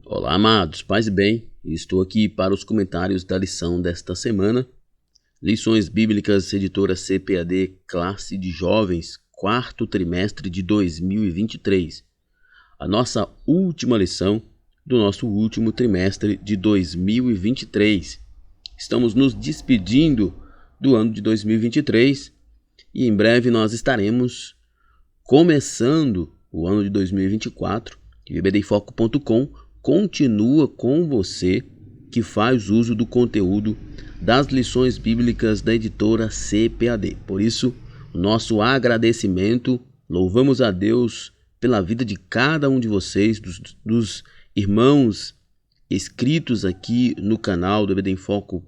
Olá, amados, paz e bem. Estou aqui para os comentários da lição desta semana. Lições Bíblicas, editora CPAD, classe de jovens, quarto trimestre de 2023. A nossa última lição do nosso último trimestre de 2023. Estamos nos despedindo do ano de 2023 e em breve nós estaremos começando o ano de 2024. E o EBDinfoco.com continua com você que faz uso do conteúdo das lições bíblicas da editora CPAD. Por isso, nosso agradecimento, louvamos a Deus pela vida de cada um de vocês, dos irmãos inscritos aqui no canal do EBD em Foco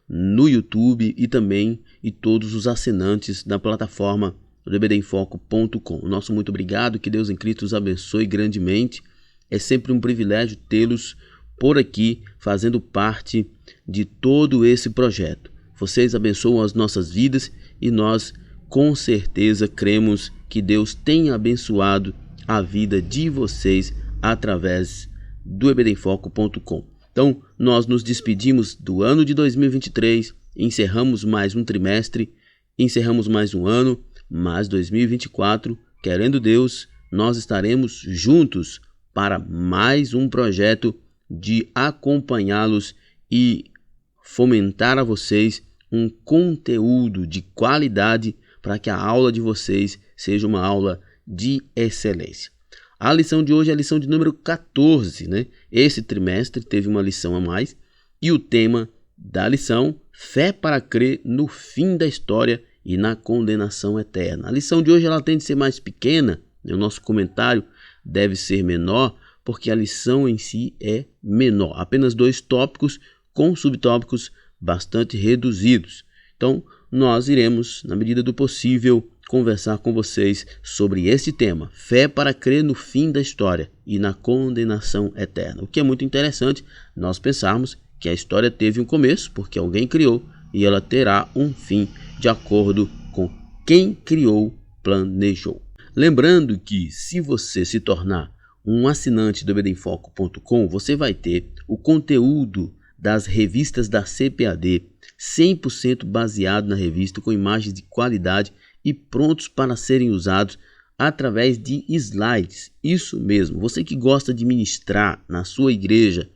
no YouTube e também e todos os assinantes da plataforma do EBDinfoco.com. Nosso muito obrigado, que Deus em Cristo os abençoe grandemente. É sempre um privilégio tê-los por aqui, fazendo parte de todo esse projeto. Vocês abençoam as nossas vidas e nós, com certeza, cremos que Deus tem abençoado a vida de vocês através do EBDinfoco.com. Então, nós nos despedimos do ano de 2023, encerramos mais um trimestre, encerramos mais um ano, mas 2024, querendo Deus, nós estaremos juntos para mais um projeto de acompanhá-los e fomentar a vocês um conteúdo de qualidade para que a aula de vocês seja uma aula de excelência. A lição de hoje é a lição de número 14, né? Esse trimestre teve uma lição a mais e o tema da lição, fé para crer no fim da história e na condenação eterna. A lição de hoje ela tende a ser mais pequena, né? O nosso comentário deve ser menor, porque a lição em si é menor. Apenas 2 tópicos com subtópicos bastante reduzidos. Então, nós iremos, na medida do possível, conversar com vocês sobre este tema, fé para crer no fim da história e na condenação eterna. O que é muito interessante, nós pensarmos que a história teve um começo, porque alguém criou, e ela terá um fim, de acordo com quem criou, planejou. Lembrando que se você se tornar um assinante do EBDinfoco.com, você vai ter o conteúdo das revistas da CPAD 100% baseado na revista, com imagens de qualidade e prontos para serem usados através de slides. Isso mesmo, você que gosta de ministrar na sua igreja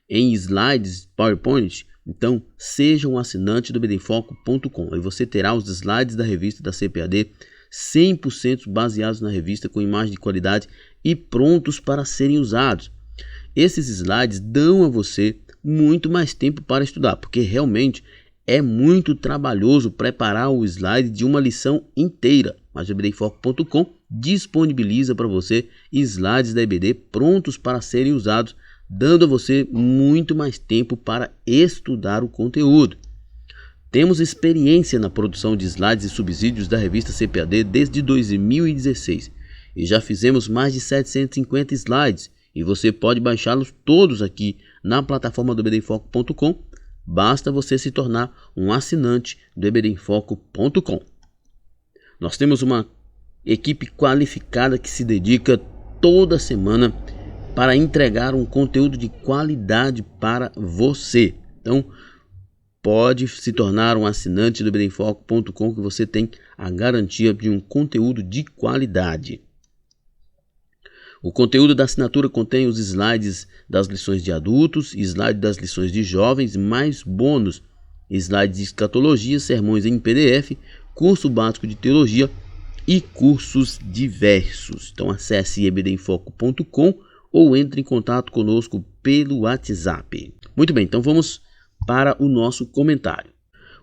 em slides PowerPoint, então seja um assinante do EBDinfoco.com. Aí você terá os slides da revista da CPAD 100% baseados na revista, com imagem de qualidade e prontos para serem usados. Esses slides dão a você muito mais tempo para estudar, porque realmente é muito trabalhoso preparar o slide de uma lição inteira. Mas o EBDinfoco.com disponibiliza para você slides da EBD prontos para serem usados, dando a você muito mais tempo para estudar o conteúdo. Temos experiência na produção de slides e subsídios da revista CPAD desde 2016 e já fizemos mais de 750 slides e você pode baixá-los todos aqui na plataforma do EBDinfoco.com. Basta você se tornar um assinante do EBDinfoco.com. Nós temos uma equipe qualificada que se dedica toda semana para entregar um conteúdo de qualidade para você. Então, pode se tornar um assinante do EBDinfoco.com, que você tem a garantia de um conteúdo de qualidade. O conteúdo da assinatura contém os slides das lições de adultos, slide das lições de jovens, mais bônus, slides de escatologia, sermões em PDF, curso básico de teologia e cursos diversos. Então acesse EBDinfoco.com ou entre em contato conosco pelo WhatsApp. Muito bem, então vamos para o nosso comentário.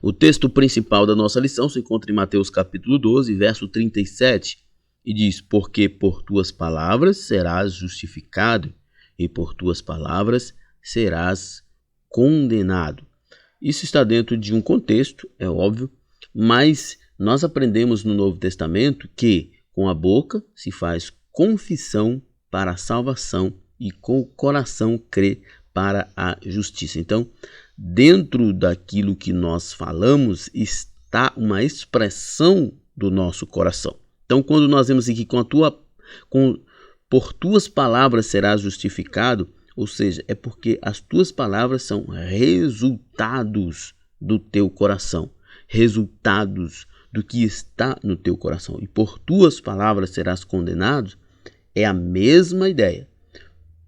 O texto principal da nossa lição se encontra em Mateus capítulo 12, verso 37, e diz: porque por tuas palavras serás justificado, e por tuas palavras serás condenado. Isso está dentro de um contexto, é óbvio, mas nós aprendemos no Novo Testamento que com a boca se faz confissão para a salvação e com o coração crê para a justiça. Então, dentro daquilo que nós falamos está uma expressão do nosso coração. Então, quando nós vemos aqui por tuas palavras serás justificado, Ou seja, é porque as tuas palavras são resultados do teu coração, resultados do que está no teu coração. E por tuas palavras serás condenado, é a mesma ideia.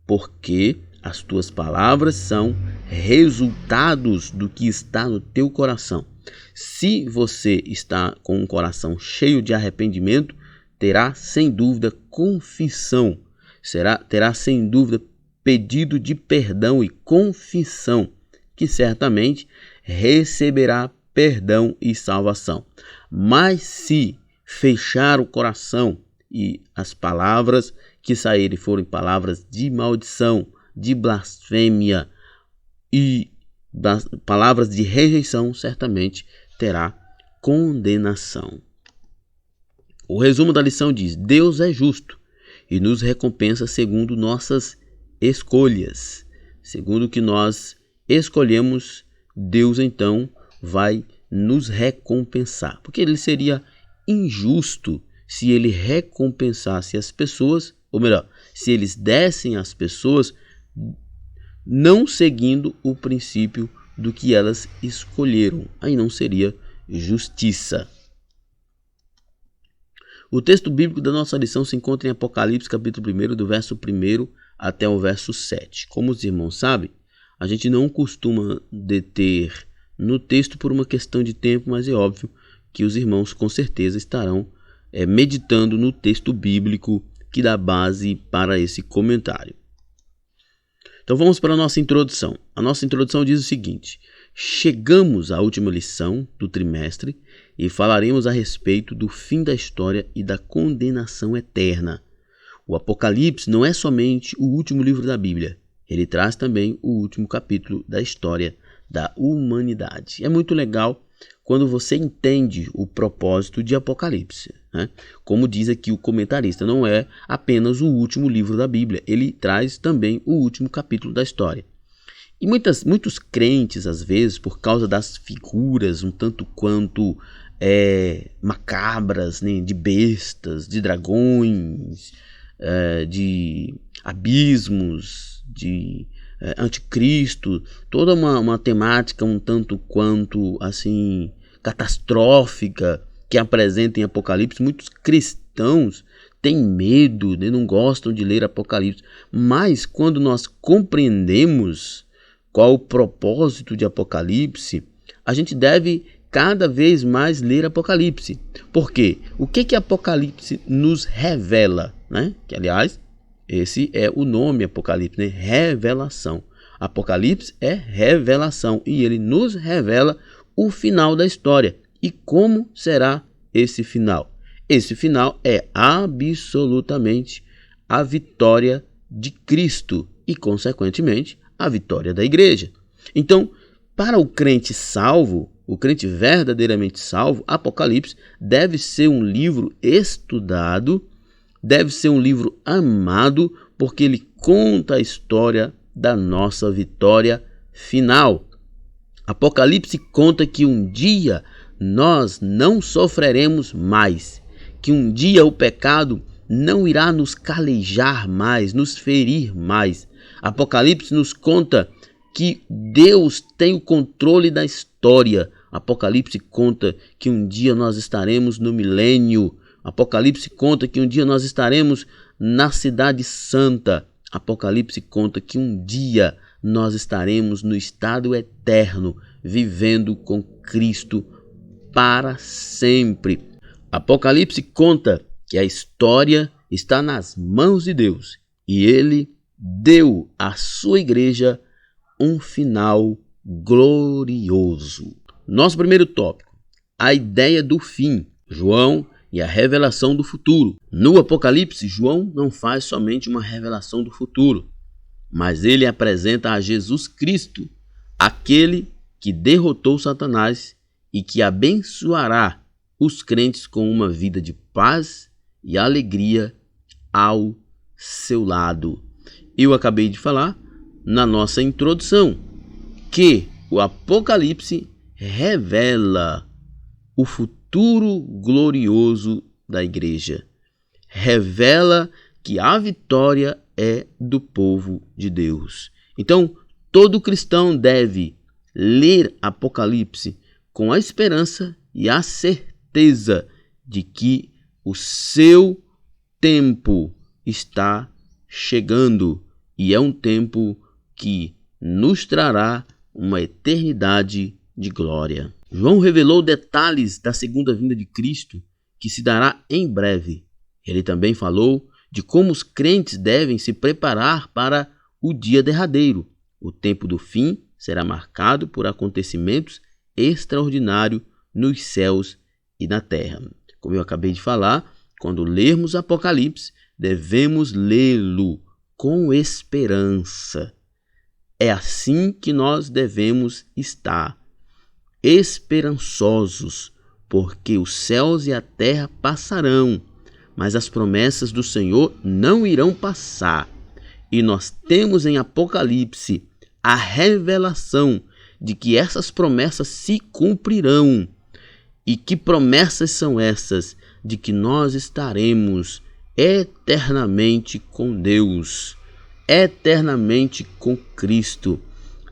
Porque as tuas palavras são resultados do que está no teu coração. Se você está com um coração cheio de arrependimento, terá sem dúvida confissão. Terá sem dúvida pedido de perdão e confissão, que certamente receberá perdão e salvação. Mas se fechar o coração e as palavras que saírem forem palavras de maldição, de blasfêmia e palavras de rejeição, certamente terá condenação. O resumo da lição diz: Deus é justo e nos recompensa segundo nossas escolhas. Segundo o que nós escolhemos, Deus então vai nos recompensar. Porque ele seria injusto se ele recompensasse as pessoas, ou melhor, se eles dessem às pessoas não seguindo o princípio do que elas escolheram. Aí não seria justiça. O texto bíblico da nossa lição se encontra em Apocalipse, capítulo 1, do verso 1 até o verso 7. Como os irmãos sabem, a gente não costuma deter no texto por uma questão de tempo, mas é óbvio que os irmãos com certeza estarão meditando no texto bíblico que dá base para esse comentário. Então vamos para a nossa introdução. A nossa introdução diz o seguinte: chegamos à última lição do trimestre e falaremos a respeito do fim da história e da condenação eterna. O Apocalipse não é somente o último livro da Bíblia, ele traz também o último capítulo da história da humanidade. É muito legal quando você entende o propósito de Apocalipse, né? Como diz aqui o comentarista, não é apenas o último livro da Bíblia, ele traz também o último capítulo da história. E muitos crentes, às vezes, por causa das figuras um tanto quanto macabras, né, de bestas, de dragões, de abismos, de anticristo, toda uma temática um tanto quanto assim catastrófica que apresenta em Apocalipse, muitos cristãos têm medo, né, não gostam de ler Apocalipse. Mas quando nós compreendemos qual o propósito de Apocalipse, a gente deve cada vez mais ler Apocalipse. Por quê? O que Apocalipse nos revela, né? Que, aliás, esse é o nome Apocalipse, né? Revelação. Apocalipse é revelação e ele nos revela o final da história. E como será esse final? Esse final é absolutamente a vitória de Cristo e, consequentemente, a vitória da igreja. Então, para o crente salvo, o crente verdadeiramente salvo, Apocalipse deve ser um livro estudado, deve ser um livro amado, porque ele conta a história da nossa vitória final. Apocalipse conta que um dia nós não sofreremos mais, que um dia o pecado não irá nos calejar mais, nos ferir mais. Apocalipse nos conta que Deus tem o controle da história. Apocalipse conta que um dia nós estaremos no milênio. Apocalipse conta que um dia nós estaremos na cidade santa. Apocalipse conta que um dia nós estaremos no estado eterno, vivendo com Cristo para sempre. Apocalipse conta que a história está nas mãos de Deus e Ele deu à sua igreja um final glorioso. Nosso primeiro tópico: a ideia do fim. João e a revelação do futuro. No Apocalipse, João não faz somente uma revelação do futuro, mas ele apresenta a Jesus Cristo, aquele que derrotou Satanás e que abençoará os crentes com uma vida de paz e alegria ao seu lado. Eu acabei de falar na nossa introdução que o Apocalipse revela o futuro glorioso da igreja. Revela que a vitória é do povo de Deus. Então, todo cristão deve ler Apocalipse com a esperança e a certeza de que o seu tempo está chegando e é um tempo que nos trará uma eternidade de glória. João revelou detalhes da segunda vinda de Cristo que se dará em breve. Ele também falou de como os crentes devem se preparar para o dia derradeiro. O tempo do fim será marcado por acontecimentos extraordinários nos céus e na terra. Como eu acabei de falar, quando lermos Apocalipse, devemos lê-lo com esperança. É assim que nós devemos estar, esperançosos, porque os céus e a terra passarão, mas as promessas do Senhor não irão passar. E nós temos em Apocalipse a revelação de que essas promessas se cumprirão. E que promessas são essas? De que nós estaremos eternamente com Deus, eternamente com Cristo.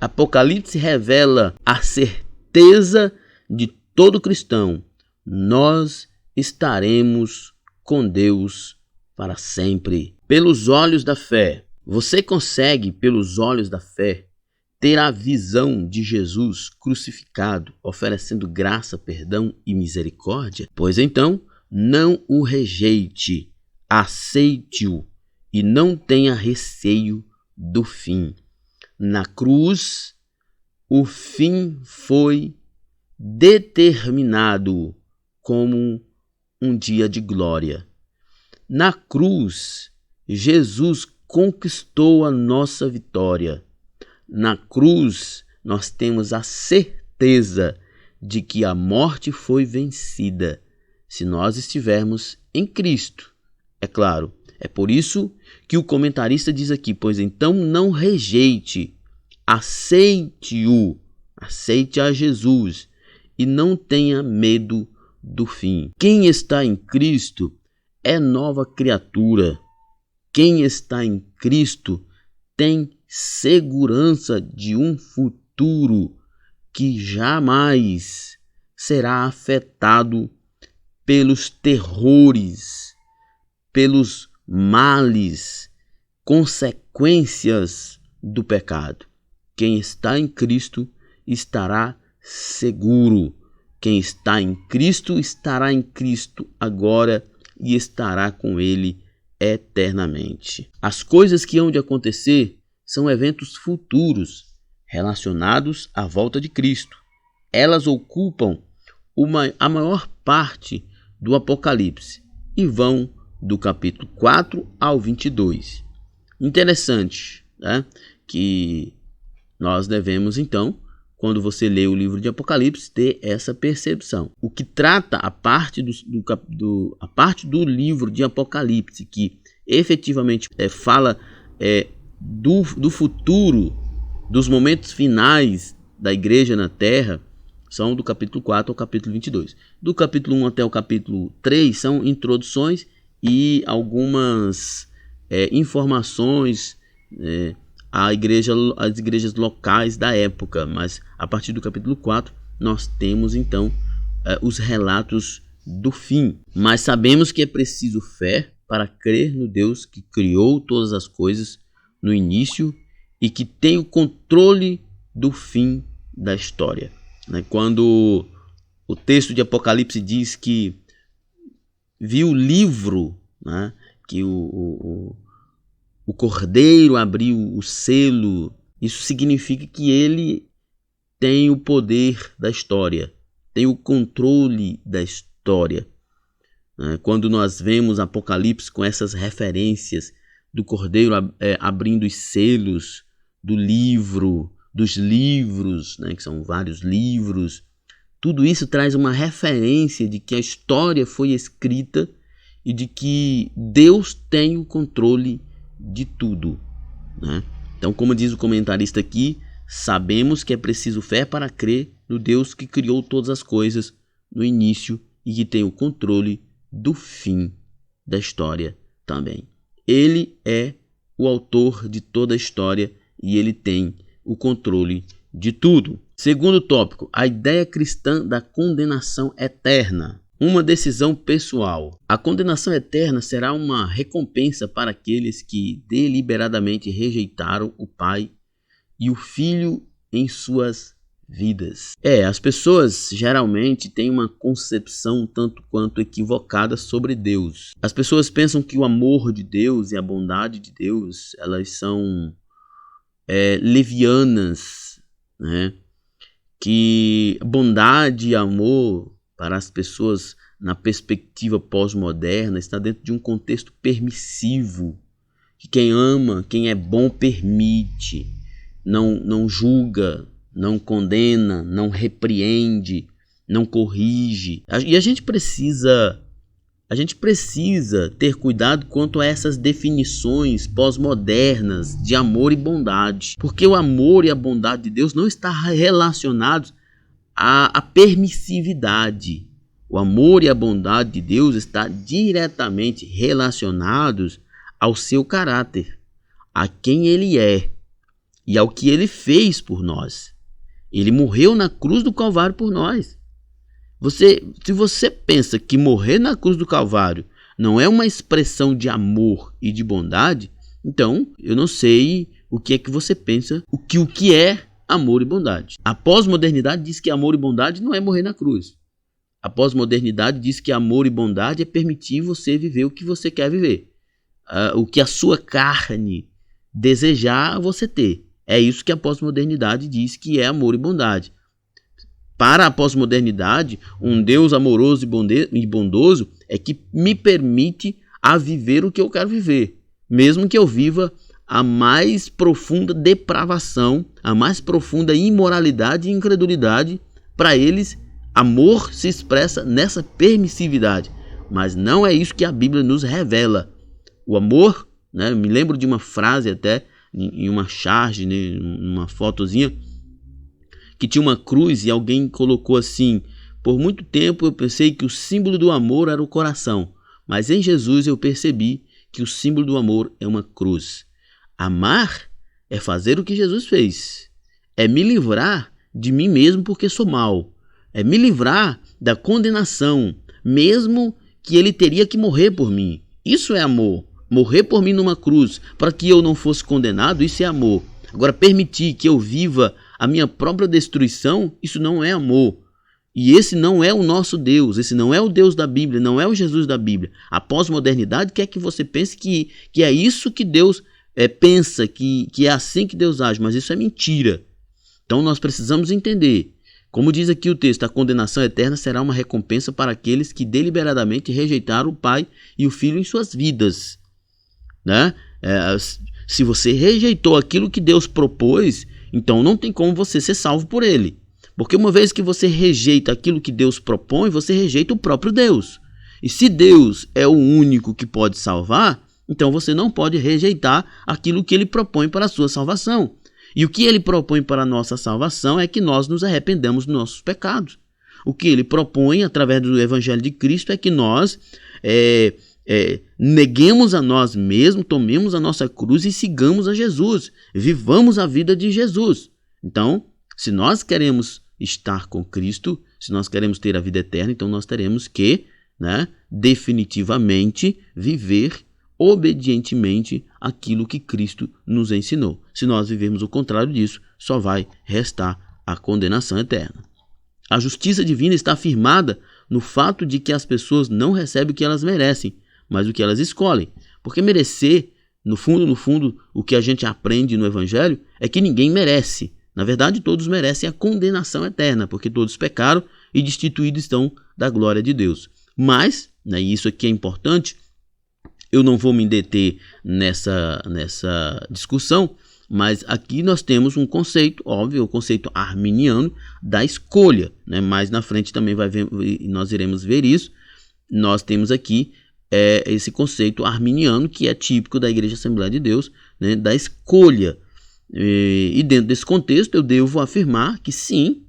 Apocalipse revela a certeza de todo cristão. Nós estaremos com Deus para sempre. Pelos olhos da fé. Você consegue, pelos olhos da fé, ter a visão de Jesus crucificado, oferecendo graça, perdão e misericórdia? Pois então, não o rejeite, aceite-o e não tenha receio do fim. Na cruz, o fim foi determinado como um dia de glória. Na cruz, Jesus conquistou a nossa vitória. Na cruz, nós temos a certeza de que a morte foi vencida, se nós estivermos em Cristo. É claro, é por isso que o comentarista diz aqui: pois então não rejeite, aceite-o, aceite a Jesus e não tenha medo do fim. Quem está em Cristo é nova criatura. Quem está em Cristo tem segurança de um futuro que jamais será afetado pelos terrores, pelos males, consequências do pecado. Quem está em Cristo estará seguro. Quem está em Cristo estará em Cristo agora e estará com Ele eternamente. As coisas que hão de acontecer são eventos futuros relacionados à volta de Cristo. Elas ocupam a maior parte do Apocalipse e vão do capítulo 4 ao 22. Interessante, né? Que nós devemos, então, quando você lê o livro de Apocalipse, ter essa percepção. O que trata a parte do livro de Apocalipse, que efetivamente fala do futuro, dos momentos finais da igreja na terra, são do capítulo 4 ao capítulo 22. Do capítulo 1 até o capítulo 3 são introduções e algumas informações às igrejas locais da época. Mas a partir do capítulo 4 nós temos então os relatos do fim. Mas sabemos que é preciso fé para crer no Deus que criou todas as coisas no início e que tem o controle do fim da história. Quando o texto de Apocalipse diz que viu o livro, né, que o cordeiro abriu o selo, isso significa que ele tem o poder da história, tem o controle da história. Quando nós vemos Apocalipse com essas referências do cordeiro abrindo os selos do livro, dos livros, que são vários livros, tudo isso traz uma referência de que a história foi escrita e de que Deus tem o controle de tudo. Então, como diz o comentarista aqui, sabemos que é preciso fé para crer no Deus que criou todas as coisas no início e que tem o controle do fim da história também. Ele é o autor de toda a história e ele tem o controle de tudo. Segundo tópico, a ideia cristã da condenação eterna. Uma decisão pessoal. A condenação eterna será uma recompensa para aqueles que deliberadamente rejeitaram o Pai e o Filho em suas vidas. As pessoas geralmente têm uma concepção tanto quanto equivocada sobre Deus. As pessoas pensam que o amor de Deus e a bondade de Deus, elas são levianas, né? Que bondade e amor para as pessoas na perspectiva pós-moderna está dentro de um contexto permissivo, que quem ama, quem é bom permite, não julga, não condena, não repreende, não corrige. E a gente precisa ter cuidado quanto a essas definições pós-modernas de amor e bondade, porque o amor e a bondade de Deus não estão relacionados à permissividade. O amor e a bondade de Deus estão diretamente relacionados ao seu caráter, a quem ele é e ao que ele fez por nós. Ele morreu na cruz do Calvário por nós. Se você pensa que morrer na cruz do Calvário não é uma expressão de amor e de bondade, então eu não sei o que é que você pensa, o que é amor e bondade. A pós-modernidade diz que amor e bondade não é morrer na cruz. A pós-modernidade diz que amor e bondade é permitir você viver o que você quer viver. O que a sua carne desejar, você ter. É isso que a pós-modernidade diz que é amor e bondade. Para a pós-modernidade, um Deus amoroso e bondoso é que me permite a viver o que eu quero viver, mesmo que eu viva a mais profunda depravação, a mais profunda imoralidade e incredulidade. Para eles, amor se expressa nessa permissividade, mas não é isso que a Bíblia nos revela. O amor, né, me lembro de uma frase até em uma charge, né, numa fotozinha, que tinha uma cruz e alguém colocou assim: por muito tempo eu pensei que o símbolo do amor era o coração, mas em Jesus eu percebi que o símbolo do amor é uma cruz. Amar é fazer o que Jesus fez, é me livrar de mim mesmo porque sou mau, é me livrar da condenação, mesmo que ele teria que morrer por mim. Isso é amor. Morrer por mim numa cruz para que eu não fosse condenado, isso é amor. Agora, permitir que eu viva a minha própria destruição, isso não é amor. E esse não é o nosso Deus, esse não é o Deus da Bíblia, não é o Jesus da Bíblia. A pós-modernidade quer que você pense que é isso que Deus pensa, que é assim que Deus age, mas isso é mentira. Então nós precisamos entender. Como diz aqui o texto, a condenação eterna será uma recompensa para aqueles que deliberadamente rejeitaram o Pai e o Filho em suas vidas. Né? Se você rejeitou aquilo que Deus propôs, então não tem como você ser salvo por ele. Porque uma vez que você rejeita aquilo que Deus propõe, você rejeita o próprio Deus. E se Deus é o único que pode salvar, então você não pode rejeitar aquilo que ele propõe para a sua salvação. E o que ele propõe para a nossa salvação é que nós nos arrependamos dos nossos pecados. O que ele propõe através do Evangelho de Cristo é que nós neguemos a nós mesmos, tomemos a nossa cruz e sigamos a Jesus. Vivamos a vida de Jesus. Então, se nós queremos estar com Cristo, se nós queremos ter a vida eterna, então nós teremos que, definitivamente viver obedientemente aquilo que Cristo nos ensinou. Se nós vivermos o contrário disso, só vai restar a condenação eterna. A justiça divina está firmada no fato de que as pessoas não recebem o que elas merecem, mas o que elas escolhem. Porque merecer, no fundo, o que a gente aprende no Evangelho é que ninguém merece. Na verdade, todos merecem a condenação eterna, porque todos pecaram e destituídos estão da glória de Deus. Mas, e isso aqui é importante, eu não vou me deter nessa discussão, mas aqui nós temos um conceito, óbvio, o conceito arminiano da escolha. Mais na frente também nós iremos ver isso. Nós temos aqui esse conceito arminiano que é típico da Igreja Assembleia de Deus, da escolha. E dentro desse contexto eu devo afirmar que sim,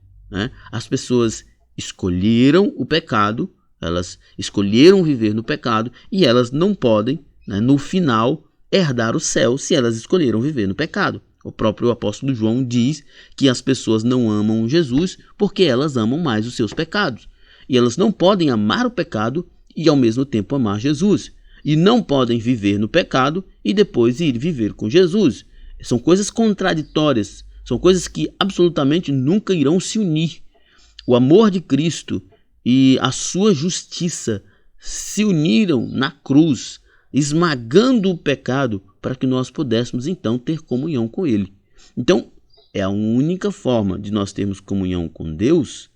as pessoas escolheram o pecado, elas escolheram viver no pecado e elas não podem, no final, herdar o céu se elas escolheram viver no pecado. O próprio apóstolo João diz que as pessoas não amam Jesus porque elas amam mais os seus pecados. E elas não podem amar o pecado e ao mesmo tempo amar Jesus. E não podem viver no pecado e depois ir viver com Jesus. São coisas contraditórias, são coisas que absolutamente nunca irão se unir. O amor de Cristo e a sua justiça se uniram na cruz, esmagando o pecado para que nós pudéssemos então ter comunhão com Ele. Então, é a única forma de nós termos comunhão com Deus,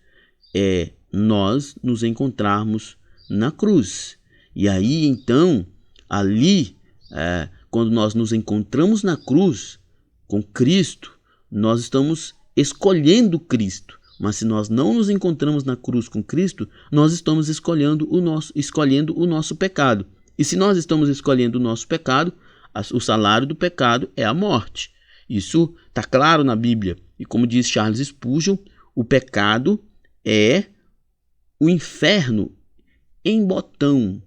é nós nos encontrarmos na cruz. E aí então, ali, quando nós nos encontramos na cruz com Cristo, nós estamos escolhendo Cristo. Mas se nós não nos encontramos na cruz com Cristo, nós estamos escolhendo o nosso pecado. E se nós estamos escolhendo o nosso pecado, o salário do pecado é a morte. Isso está claro na Bíblia. E como diz Charles Spurgeon, o pecado é o inferno em botão.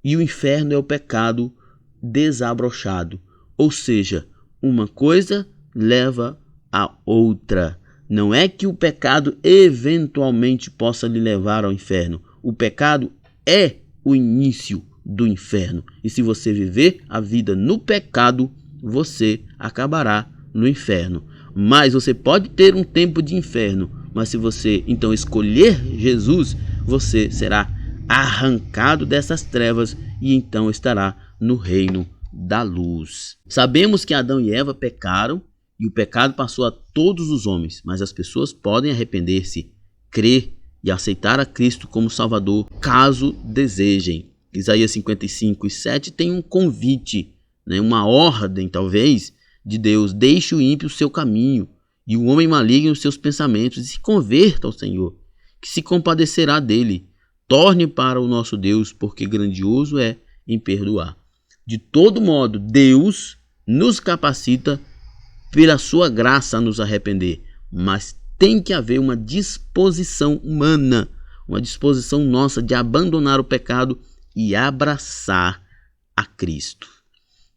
E o inferno é o pecado desabrochado. Ou seja, uma coisa leva a outra. Não é que o pecado eventualmente possa lhe levar ao inferno. O pecado é o início do inferno. E se você viver a vida no pecado, você acabará no inferno. Mas você pode ter um tempo de inferno, mas se você então escolher Jesus, você será arrancado dessas trevas e então estará no reino da luz. Sabemos que Adão e Eva pecaram e o pecado passou a todos os homens, mas as pessoas podem arrepender-se, crer e aceitar a Cristo como Salvador, caso desejem. Isaías 55:7 tem um convite, uma ordem talvez de Deus: deixe o ímpio o seu caminho e o homem maligno os seus pensamentos e se converta ao Senhor, que se compadecerá dele. Torne para o nosso Deus, porque grandioso é em perdoar. De todo modo, Deus nos capacita pela sua graça a nos arrepender, mas tem que haver uma disposição humana, uma disposição nossa de abandonar o pecado e abraçar a Cristo.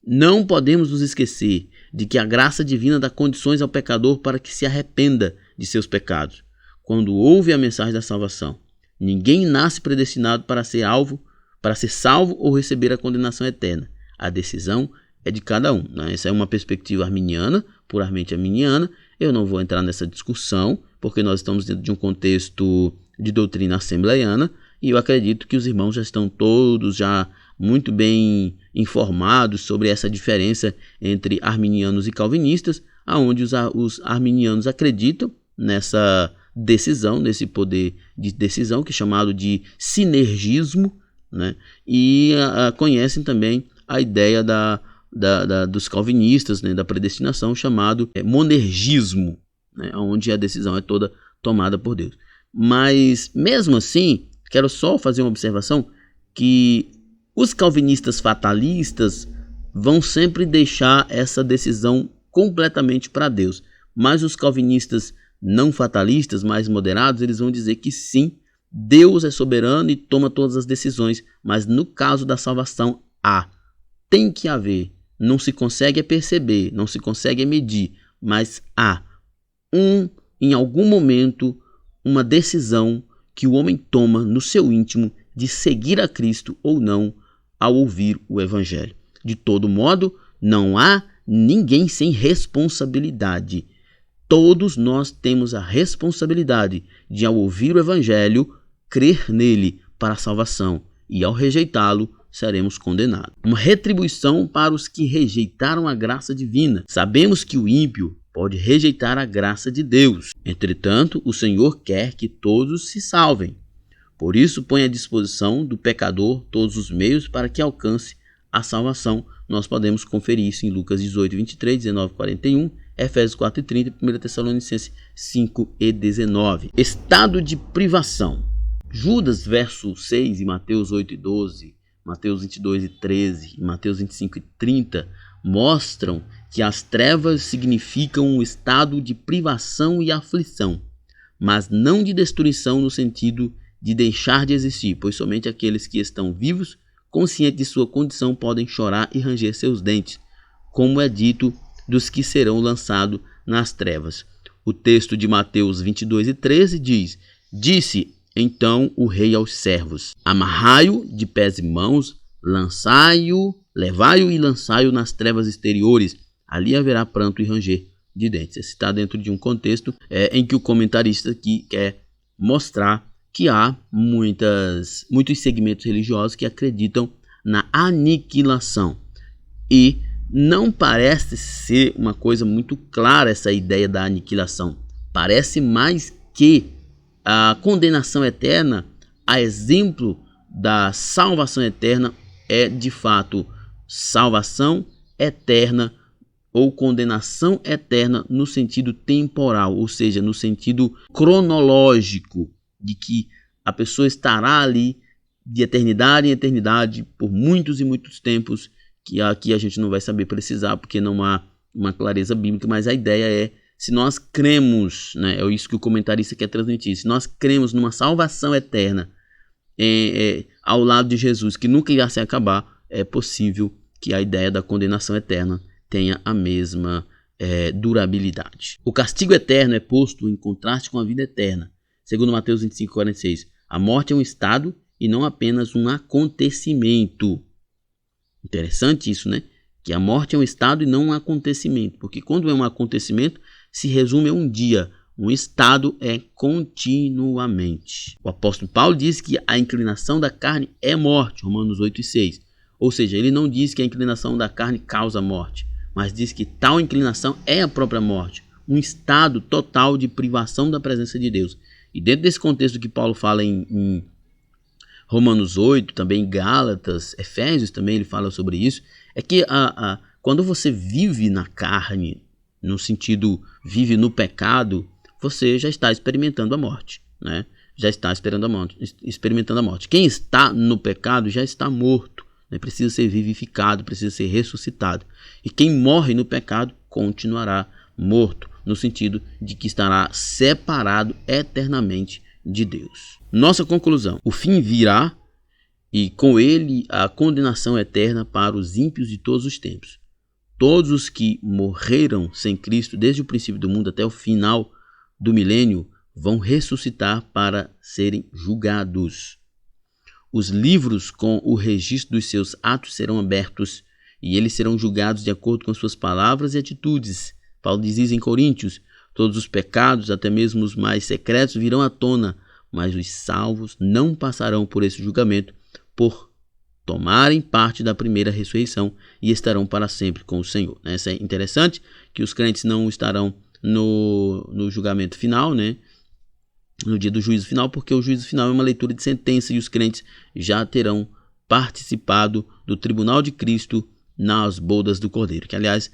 Não podemos nos esquecer de que a graça divina dá condições ao pecador para que se arrependa de seus pecados. Quando ouve a mensagem da salvação, ninguém nasce predestinado para ser salvo ou receber a condenação eterna. A decisão é de cada um. Essa é uma perspectiva arminiana, puramente arminiana. Eu não vou entrar nessa discussão, porque nós estamos dentro de um contexto de doutrina assembleiana, e eu acredito que os irmãos já estão todos muito bem informados sobre essa diferença entre arminianos e calvinistas, onde os arminianos acreditam nessa decisão, nesse poder de decisão, que é chamado de sinergismo, e conhecem também a ideia dos calvinistas, da predestinação, chamado monergismo, onde a decisão é toda tomada por Deus. Mas, mesmo assim, quero só fazer uma observação que os calvinistas fatalistas vão sempre deixar essa decisão completamente para Deus. Mas os calvinistas não fatalistas, mais moderados, eles vão dizer que sim, Deus é soberano e toma todas as decisões. Mas no caso da salvação, tem que haver. Não se consegue perceber, não se consegue medir, mas há em algum momento, uma decisão que o homem toma no seu íntimo de seguir a Cristo ou não ao ouvir o Evangelho. De todo modo, não há ninguém sem responsabilidade. Todos nós temos a responsabilidade de, ao ouvir o Evangelho, crer nele para a salvação, e ao rejeitá-lo, seremos condenados. Uma retribuição para os que rejeitaram a graça divina. Sabemos que o ímpio pode rejeitar a graça de Deus. Entretanto, o Senhor quer que todos se salvem. Por isso, põe à disposição do pecador todos os meios para que alcance a salvação. Nós podemos conferir isso em Lucas 18:23, 19:41, Efésios 4:30 e 1 Tessalonicenses 5:19. Estado de privação. Judas, verso 6, e Mateus 8:12, Mateus 22:13 e Mateus 25:30 mostram que as trevas significam um estado de privação e aflição, mas não de destruição no sentido de deixar de existir, pois somente aqueles que estão vivos conscientes de sua condição, podem chorar e ranger seus dentes, como é dito dos que serão lançados nas trevas. O texto de Mateus 22:13 diz: Disse então o rei aos servos: Amarrai-o de pés e mãos, levai-o e lançai-o nas trevas exteriores. Ali haverá pranto e ranger de dentes. Esse está dentro de um contexto em que o comentarista aqui quer mostrar que há muitos segmentos religiosos que acreditam na aniquilação. E não parece ser uma coisa muito clara essa ideia da aniquilação. Parece mais que a condenação eterna, a exemplo da salvação eterna, é de fato salvação eterna ou condenação eterna no sentido temporal, ou seja, no sentido cronológico, de que a pessoa estará ali de eternidade em eternidade por muitos e muitos tempos, que aqui a gente não vai saber precisar porque não há uma clareza bíblica, mas a ideia é, se nós cremos, né, é isso que o comentarista quer transmitir, se nós cremos numa salvação eterna ao lado de Jesus, que nunca irá se acabar, é possível que a ideia da condenação eterna tenha a mesma durabilidade. O castigo eterno é posto em contraste com a vida eterna. Segundo Mateus 25:46, a morte é um estado e não apenas um acontecimento. Interessante isso, né? Que a morte é um estado e não um acontecimento, porque quando é um acontecimento, se resume a um dia. Um estado é continuamente. O apóstolo Paulo diz que a inclinação da carne é morte, Romanos 8:6. Ou seja, ele não diz que a inclinação da carne causa morte, mas diz que tal inclinação é a própria morte, um estado total de privação da presença de Deus. E dentro desse contexto que Paulo fala em Romanos 8, também em Gálatas, Efésios também ele fala sobre isso, é que quando você vive na carne, no sentido vive no pecado, você já está experimentando a morte, né? Já está experimentando a morte. Quem está no pecado já está morto, né? Precisa ser vivificado, precisa ser ressuscitado. E quem morre no pecado continuará morto, no sentido de que estará separado eternamente de Deus. Nossa conclusão: o fim virá e com ele a condenação eterna para os ímpios de todos os tempos. Todos os que morreram sem Cristo desde o princípio do mundo até o final do milênio vão ressuscitar para serem julgados. Os livros com o registro dos seus atos serão abertos e eles serão julgados de acordo com suas palavras e atitudes. Paulo diz em Coríntios: todos os pecados, até mesmo os mais secretos, virão à tona, mas os salvos não passarão por esse julgamento por tomarem parte da primeira ressurreição e estarão para sempre com o Senhor. Isso é interessante, que os crentes não estarão no julgamento final, né? No dia do juízo final, porque o juízo final é uma leitura de sentença e os crentes já terão participado do tribunal de Cristo nas bodas do Cordeiro, que aliás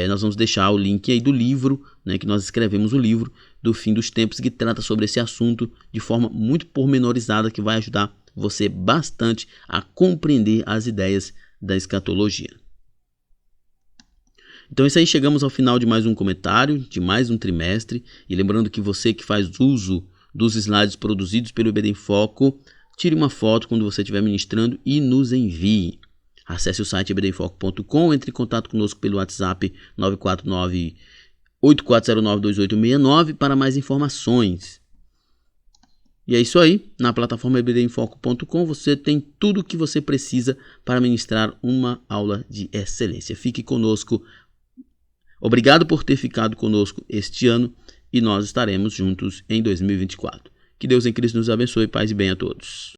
nós vamos deixar o link aí do livro, né, que nós escrevemos o livro do Fim dos Tempos, que trata sobre esse assunto de forma muito pormenorizada, que vai ajudar você bastante a compreender as ideias da escatologia. Então é isso aí, chegamos ao final de mais um comentário, de mais um trimestre, e lembrando que você que faz uso dos slides produzidos pelo EBD em Foco, tire uma foto quando você estiver ministrando e nos envie. Acesse o site ebdemfoco.com, entre em contato conosco pelo WhatsApp 949-8409-2869 para mais informações. E é isso aí, na plataforma ebdemfoco.com você tem tudo o que você precisa para ministrar uma aula de excelência. Fique conosco. Obrigado por ter ficado conosco este ano e nós estaremos juntos em 2024. Que Deus em Cristo nos abençoe, paz e bem a todos.